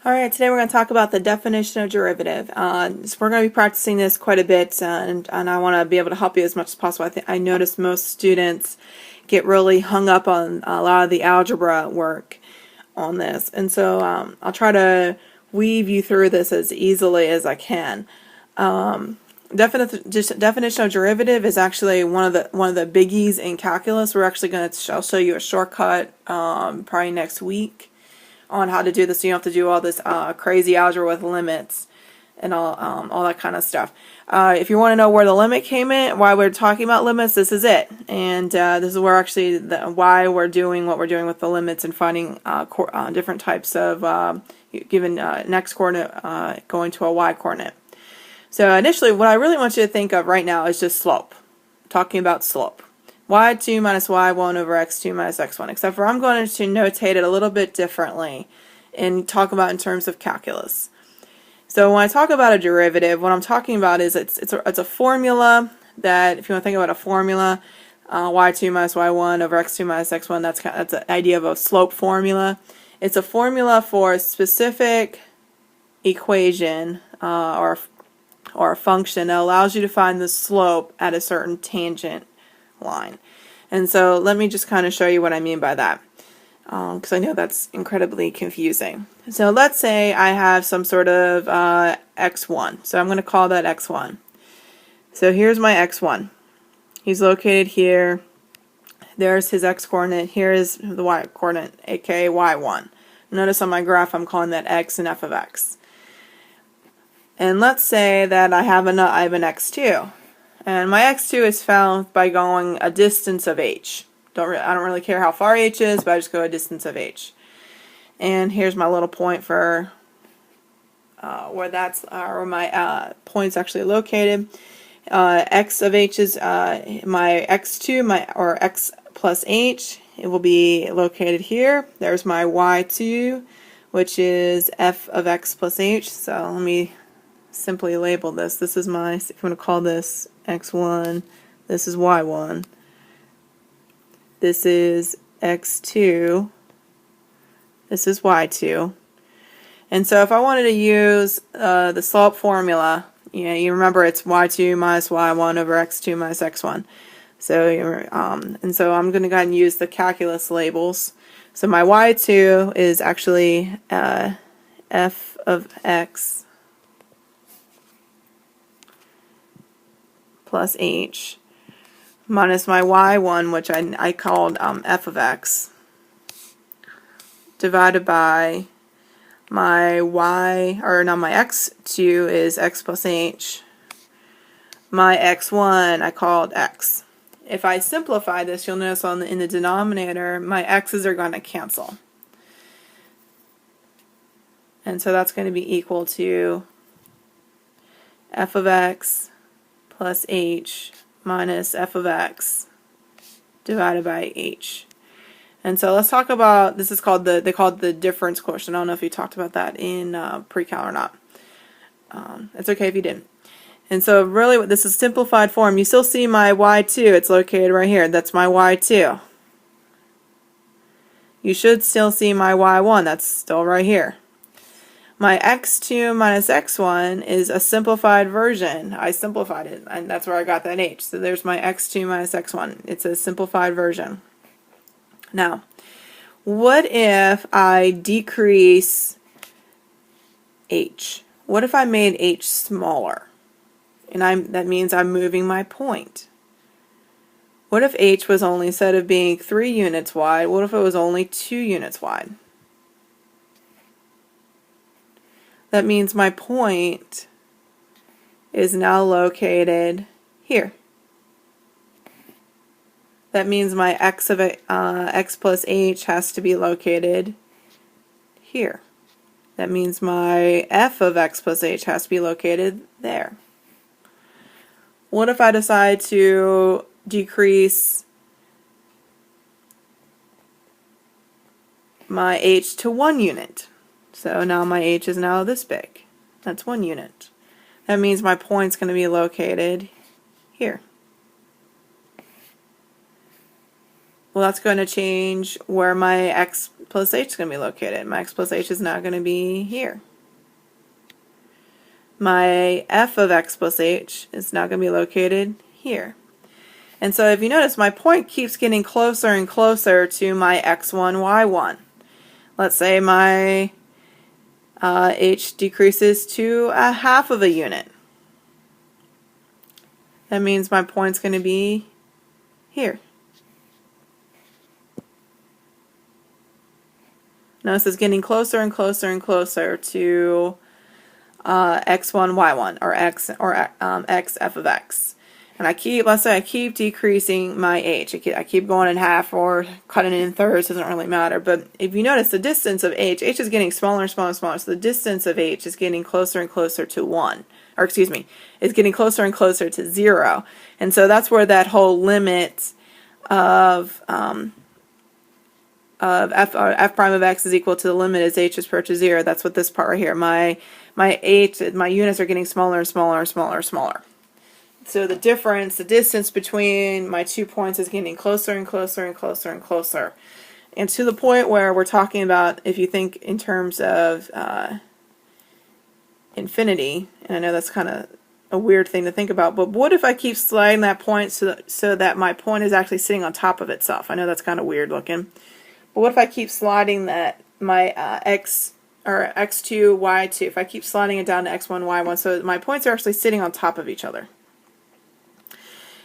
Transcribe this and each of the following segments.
Alright, today we're going to talk about the definition of derivative. So we're going to be practicing this quite a bit, and I want to be able to help you as much as possible. I notice most students get really hung up on a lot of the algebra work on this, and so I'll try to weave you through this as easily as I can. Definition of derivative is actually one of the biggies in calculus. We're actually going to I'll show you a shortcut probably next week on how to do this, so you don't have to do all this crazy algebra with limits and all that kind of stuff. If you want to know where the limit came in, why we're talking about limits, this is it. And this is where actually why we're doing what we're doing with the limits and finding different types of given an x coordinate going to a y coordinate. So initially, what I really want you to think of right now is just slope. Talking about slope. y2 minus y1 over x2 minus x1, except for I'm going to notate it a little bit differently and talk about in terms of calculus. So when I talk about a derivative, what I'm talking about is it's a formula that, if you want to think about a formula, y2 minus y1 over x2 minus x1, that's the idea of a slope formula. It's a formula for a specific equation or a function that allows you to find the slope at a certain tangent line. And so let me just kind of show you what I mean by that, because I know that's incredibly confusing. So let's say I have some sort of x1. So I'm going to call that x1. So here's my x1. He's located here. There's his x coordinate. Here is the y coordinate, aka y1. Notice on my graph I'm calling that x and f of x. And let's say that I have an x2. And my x2 is found by going a distance of h. I don't really care how far h is, but I just go a distance of h. And here's my little point for where my point's actually located. X of h is my x2, or x plus h. It will be located here. There's my y2, which is f of x plus h. So let me simply label this. This is my, if you want to call this x1, this is y1, this is x2, this is y2. And so if I wanted to use the slope formula, you remember it's y2 minus y1 over x2 minus x1. So and so I'm going to go ahead and use the calculus labels. So my y2 is actually f of x plus h minus my y1, which I called f of x, divided by my my x2 is x plus h. My x1 I called x. If I simplify this, you'll notice in the denominator my x's are going to cancel. And so that's going to be equal to f of x plus h minus f of x divided by h. And so let's talk about, this is called they call it the difference quotient. I don't know if you talked about that in pre-cal or not. It's okay if you didn't. And so really this is simplified form. You still see my y2, it's located right here. That's my y2. You should still see my y1, that's still right here. My x2 minus x1 is a simplified version. I simplified it, and that's where I got that h. So there's my x2 minus x1. It's a simplified version. Now, what if I decrease h? What if I made h smaller? And that means I'm moving my point. What if h was only, instead of being 3 units wide, what if it was only 2 units wide? That means my point is now located here. That means my x of x plus h has to be located here. That means my f of x plus h has to be located there. What if I decide to decrease my h to 1 unit? So now my h is now this big. That's 1 unit. That means my point's going to be located here. Well, that's going to change where my x plus h is going to be located? My x plus h is now going to be here. My f of x plus h is now going to be located here. And so if you notice, my point keeps getting closer and closer to my x1, y1. Let's say my h decreases to a half of a unit. That means my point's going to be here. Notice it's getting closer and closer and closer to x1, y1, or x f of x. And let's say I keep decreasing my h. I keep going in half or cutting it in thirds, doesn't really matter. But if you notice the distance of h is getting smaller and smaller and smaller. So the distance of h is getting closer and closer to 1. Or excuse me, it's getting closer and closer to 0. And so that's where that whole limit of f prime of x is equal to the limit as h approaches 0. That's what this part right here. My units are getting smaller and smaller and smaller and smaller. So the distance between my 2 points is getting closer and closer and closer and closer. And to the point where we're talking about, if you think in terms of infinity, and I know that's kind of a weird thing to think about, but what if I keep sliding that point so that my point is actually sitting on top of itself? I know that's kind of weird looking. But what if I keep sliding my x or x2, y2, if I keep sliding it down to x1, y1, so my points are actually sitting on top of each other.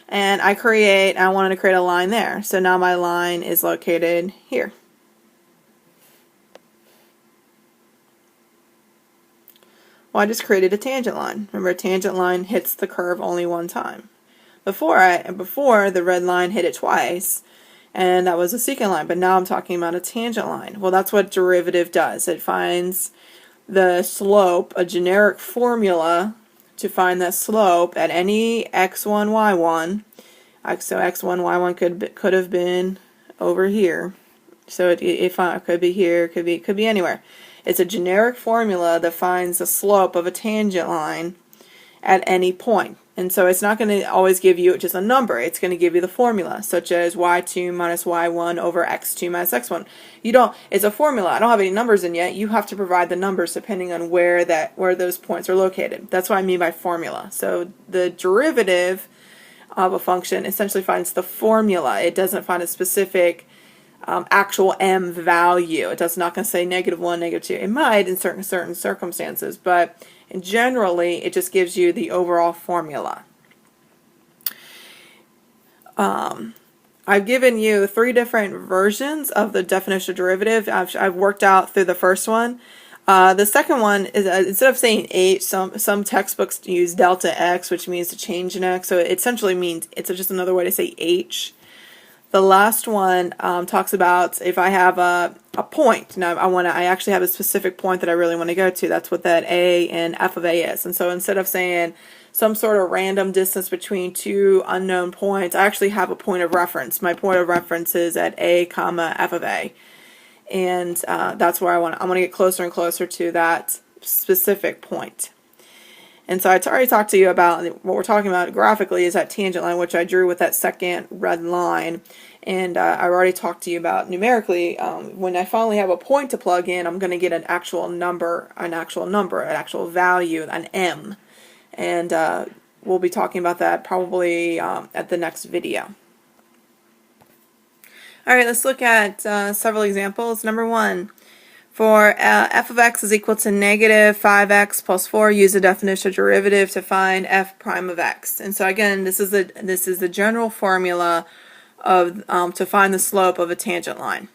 And I wanted to create a line there. So now my line is located here. Well, I just created a tangent line. Remember, a tangent line hits the curve only one time. Before the red line hit it twice, and that was a secant line, but now I'm talking about a tangent line. Well, that's what derivative does. It finds the slope, a generic formula to find the slope at any x1, y1. So x1, y1 could have been over here. So it could be here, could be anywhere. It's a generic formula that finds the slope of a tangent line at any point. And so it's not going to always give you just a number. It's going to give you the formula, such as y2 minus y1 over x2 minus x1. It's a formula. I don't have any numbers in yet. You have to provide the numbers depending on where those points are located. That's what I mean by formula. So the derivative of a function essentially finds the formula. It doesn't find a specific actual m value. It's not going to say -1, -2. It might in certain circumstances, but generally it just gives you the overall formula. I've given you 3 different versions of the definition of derivative. I've worked out through the first one. The second one is, instead of saying h, some textbooks use delta x, which means to change in x. So it essentially means it's just another way to say h. The last one talks about if I have a point. Now I actually have a specific point that I really want to go to. That's what that a and f of a is. And so instead of saying some sort of random distance between 2 unknown points, I actually have a point of reference. My point of reference is at a comma f of a. And that's where I want to get closer and closer to that specific point. And so I already talked to you about what we're talking about graphically is that tangent line, which I drew with that second red line. And I already talked to you about numerically, when I finally have a point to plug in, I'm going to get an actual number, an actual value, an m. And we'll be talking about that probably at the next video. All right, let's look at several examples. Number 1. For f of x is equal to -5x plus 4, use the definition of derivative to find f prime of x. And so again, this is the general formula of to find the slope of a tangent line.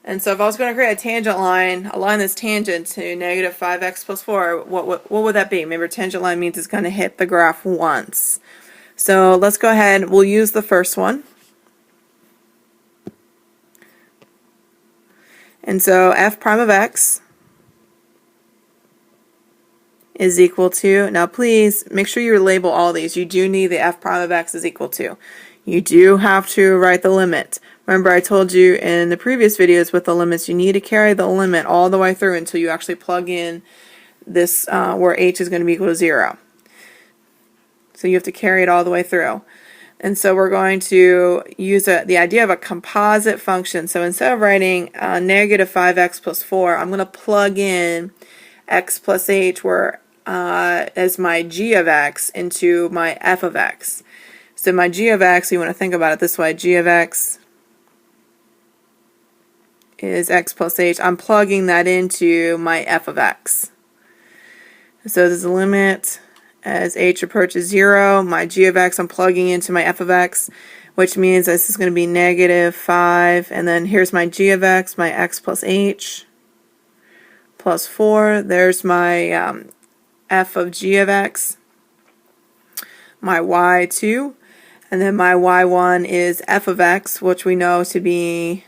And so if I was going to create a tangent line, a line that's tangent to -5x plus 4, what would that be? Remember, tangent line means it's going to hit the graph once. So let's go ahead. We'll use the first one. And so f prime of x is equal to, now please make sure you label all these. You do need the f prime of x is equal to. You do have to write the limit. Remember, I told you in the previous videos with the limits, you need to carry the limit all the way through until you actually plug in this where h is going to be equal to 0. So you have to carry it all the way through. And so we're going to use the idea of a composite function. So instead of writing negative 5x plus 4, I'm going to plug in x plus h where as my g of x into my f of x. So my g of x, you want to think about it this way, g of x is x plus h. I'm plugging that into my f of x. So there's a limit as h approaches 0. My g of x I'm plugging into my f of x, which means this is going to be negative 5. And then here's my g of x, my x plus h, plus 4. There's my f of g of x, my y2. And then my y1 is f of x, which we know to be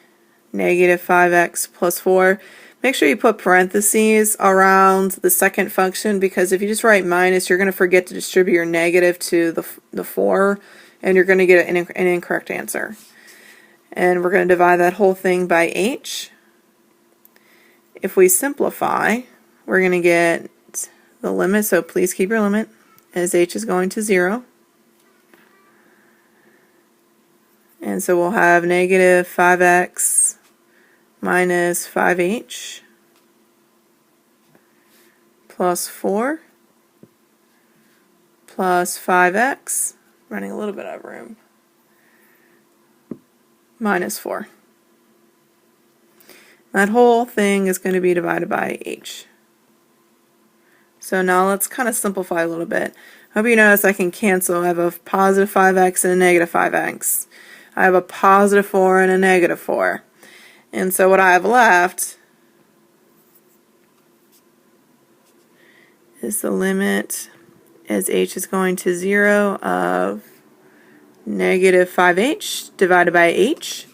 negative 5x plus 4. Make sure you put parentheses around the second function, because if you just write minus, you're going to forget to distribute your negative to the 4, and you're going to get an incorrect answer. And we're going to divide that whole thing by h. If we simplify, we're going to get the limit, so please keep your limit, as h is going to 0. And so we'll have negative 5x minus 5h plus 4 plus 5x, running a little bit out of room, minus 4. That whole thing is going to be divided by h. So now let's kind of simplify a little bit. Hope you notice I can cancel. I have a positive 5x and a negative 5x. I have a positive 4 and a negative 4. And so what I have left is the limit as h is going to 0 of negative 5h divided by h.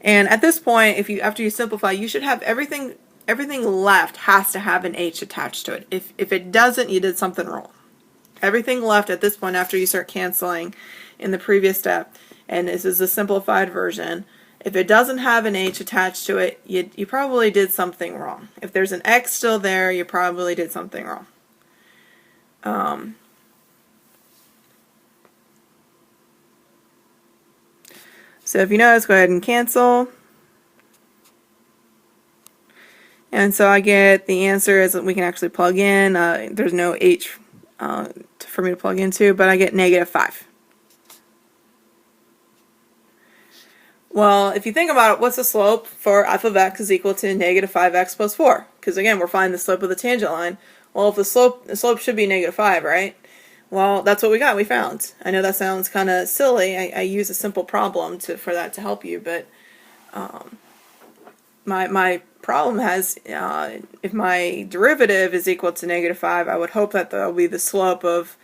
And at this point, after you simplify, you should have everything left has to have an h attached to it. If it doesn't, you did something wrong. Everything left at this point after you start canceling in the previous step, and this is a simplified version, if it doesn't have an h attached to it, you probably did something wrong. If there's an x still there, you probably did something wrong. So if you notice, go ahead and cancel. And so I get the answer is that we can actually plug in. There's no h for me to plug into, but I get negative 5. Well, if you think about it, what's the slope for f of x is equal to negative 5x plus 4? Because again, we're finding the slope of the tangent line. Well, if the slope should be negative 5, right? Well, that's what we got. We found. I know that sounds kind of silly. I use a simple problem for that to help you, but my problem has, if my derivative is equal to negative 5, I would hope that that will be the slope of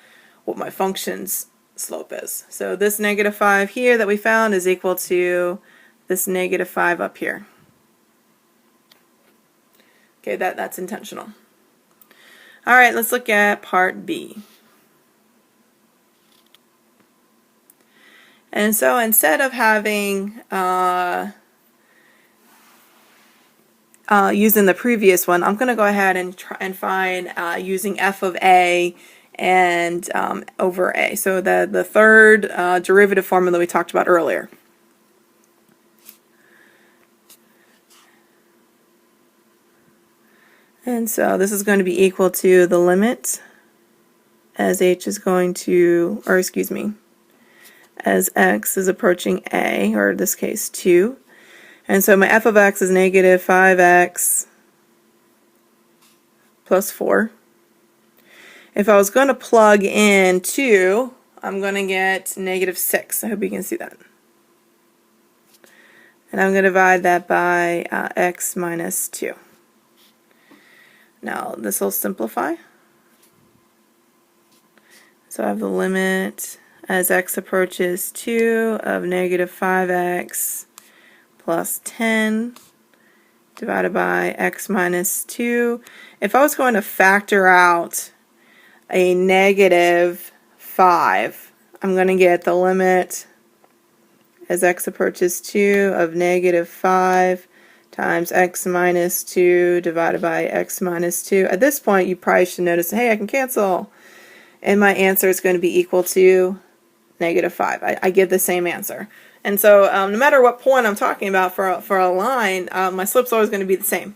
what my function's slope is. So this negative 5 here that we found is equal to this negative 5 up here. Okay, that's intentional. All right, let's look at part B. And so instead of having using the previous one, I'm going to go ahead and try and find using f of a and over a. So the third derivative formula we talked about earlier. And so this is going to be equal to the limit as h is going to, or excuse me, as x is approaching a, or in this case 2. And so my f of x is negative 5x plus 4. If I was going to plug in 2, I'm going to get negative 6. I hope you can see that. And I'm going to divide that by x minus 2. Now this will simplify. So I have the limit as x approaches 2 of negative 5x plus 10 divided by x minus 2. If I was going to factor out a negative 5, I'm going to get the limit as x approaches 2 of negative 5 times x minus 2 divided by x minus 2. At this point, you probably should notice, hey, I can cancel. And my answer is going to be equal to negative 5. I give the same answer. And so no matter what point I'm talking about for a line, my slope's always going to be the same.